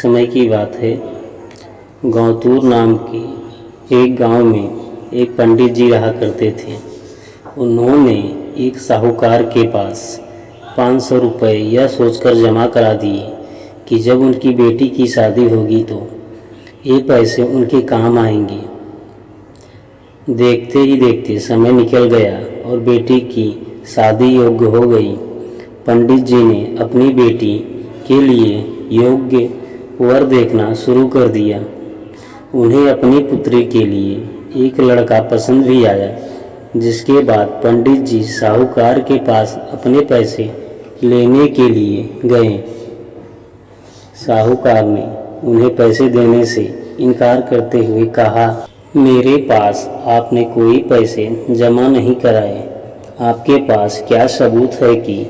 समय की बात है। गौतूर नाम के एक गांव में एक पंडित जी रहा करते थे। उन्होंने एक साहूकार के पास 500 रुपये यह सोचकर जमा करा दिए कि जब उनकी बेटी की शादी होगी तो ये पैसे उनके काम आएंगे। देखते ही देखते समय निकल गया और बेटी की शादी योग्य हो गई। पंडित जी ने अपनी बेटी के लिए योग्य वर देखना शुरू कर दिया। उन्हें अपनी पुत्री के लिए एक लड़का पसंद भी आया, जिसके बाद पंडित जी साहूकार के पास अपने पैसे लेने के लिए गए। साहूकार ने उन्हें पैसे देने से इनकार करते हुए कहा, मेरे पास आपने कोई पैसे जमा नहीं कराए। आपके पास क्या सबूत है कि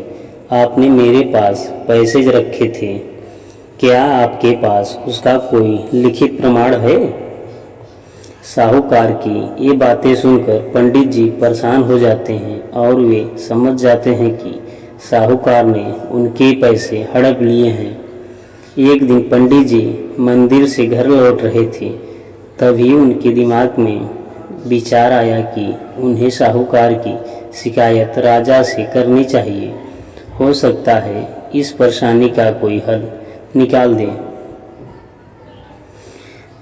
आपने मेरे पास पैसे रखे थे? क्या आपके पास उसका कोई लिखित प्रमाण है? साहूकार की ये बातें सुनकर पंडित जी परेशान हो जाते हैं और वे समझ जाते हैं कि साहूकार ने उनके पैसे हड़प लिए हैं। एक दिन पंडित जी मंदिर से घर लौट रहे थे, तभी उनके दिमाग में विचार आया कि उन्हें साहूकार की शिकायत राजा से करनी चाहिए। हो सकता है इस परेशानी का कोई हल निकाल दें।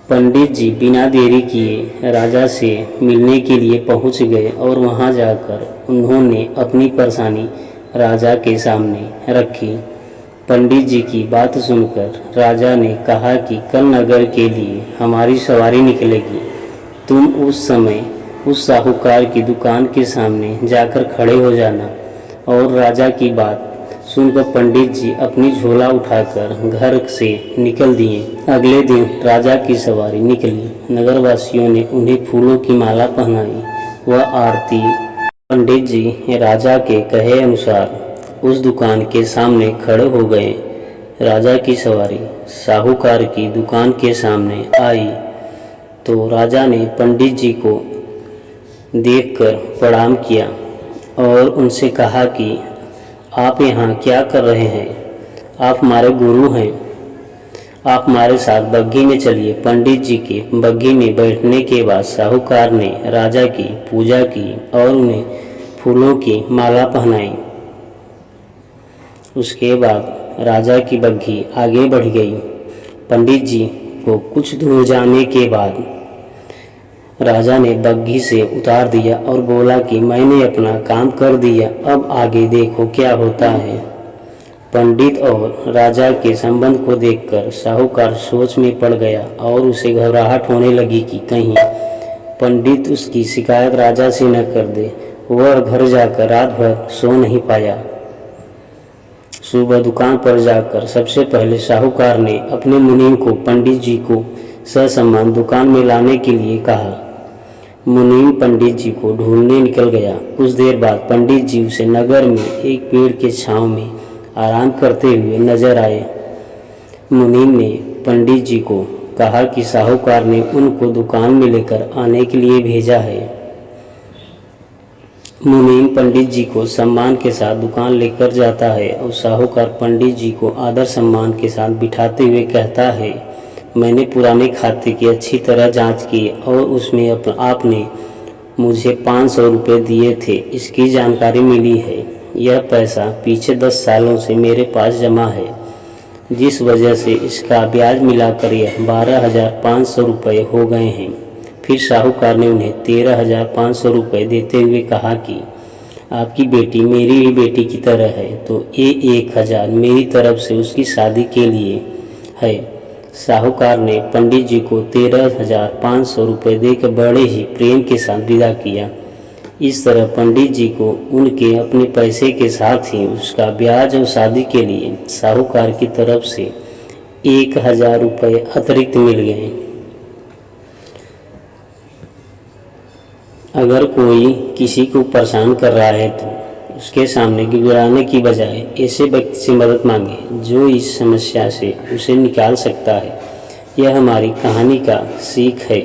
पंडित जी बिना देरी किए राजा से मिलने के लिए पहुंच गए और वहां जाकर उन्होंने अपनी परेशानी राजा के सामने रखी। पंडित जी की बात सुनकर राजा ने कहा कि कल नगर के लिए हमारी सवारी निकलेगी। तुम उस समय उस साहूकार की दुकान के सामने जाकर खड़े हो जाना। और राजा की बात सुनकर पंडित जी अपनी झोला उठाकर घर से निकल दिए। अगले दिन राजा की सवारी निकली। नगरवासियों ने उन्हें फूलों की माला पहनाई व आरती। पंडित जी राजा के कहे अनुसार उस दुकान के सामने खड़े हो गए। राजा की सवारी साहूकार की दुकान के सामने आई तो राजा ने पंडित जी को देखकर प्रणाम किया और उनसे कहा कि आप यहाँ क्या कर रहे हैं? आप हमारे गुरु हैं। आप हमारे साथ बग्घी में चलिए। पंडित जी के बग्घी में बैठने के बाद साहूकार ने राजा की पूजा की और उन्हें फूलों की माला पहनाई। उसके बाद राजा की बग्घी आगे बढ़ गई। पंडित जी को कुछ दूर जाने के बाद राजा ने बग्घी से उतार दिया और बोला कि मैंने अपना काम कर दिया, अब आगे देखो क्या होता है। पंडित और राजा के संबंध को देखकर साहूकार सोच में पड़ गया और उसे घबराहट होने लगी कि कहीं पंडित उसकी शिकायत राजा से न कर दे। वह घर जाकर रात भर सो नहीं पाया। सुबह दुकान पर जाकर सबसे पहले साहूकार ने अपने मुनीम को पंडित जी को ससम्मान दुकान में लाने के लिए कहा। मुनीम पंडित जी को ढूंढने निकल गया। कुछ देर बाद पंडित जी उसे नगर में एक पेड़ के छांव में आराम करते हुए नजर आए। मुनीम ने पंडित जी को कहा कि साहूकार ने उनको दुकान में लेकर आने के लिए भेजा है। मुनीम पंडित जी को सम्मान के साथ दुकान लेकर जाता है और साहूकार पंडित जी को आदर सम्मान के साथ बिठाते हुए कहता है, मैंने पुराने खाते की अच्छी तरह जांच की और उसमें आपने मुझे 500 रुपये दिए थे। इसकी जानकारी मिली है। यह पैसा पीछे 10 सालों से मेरे पास जमा है, जिस वजह से इसका ब्याज मिलाकर यह 12,500 रुपये हो गए हैं। फिर साहूकार ने उन्हें 13,500 रुपये देते हुए कहा कि आपकी बेटी मेरी ही बेटी की तरह है, तो ये 1,000 मेरी तरफ से उसकी शादी के लिए है। साहूकार ने पंडित जी को 13,500 रुपये देकर बड़े ही प्रेम के साथ विदा किया। इस तरह पंडित जी को उनके अपने पैसे के साथ ही उसका ब्याज और शादी के लिए साहूकार की तरफ से 1,000 रुपये अतिरिक्त मिल गए। अगर कोई किसी को परेशान कर रहा है तो उसके सामने गिड़गिड़ाने की बजाय ऐसे व्यक्ति से मदद मांगे जो इस समस्या से उसे निकाल सकता है। यह हमारी कहानी का सीख है।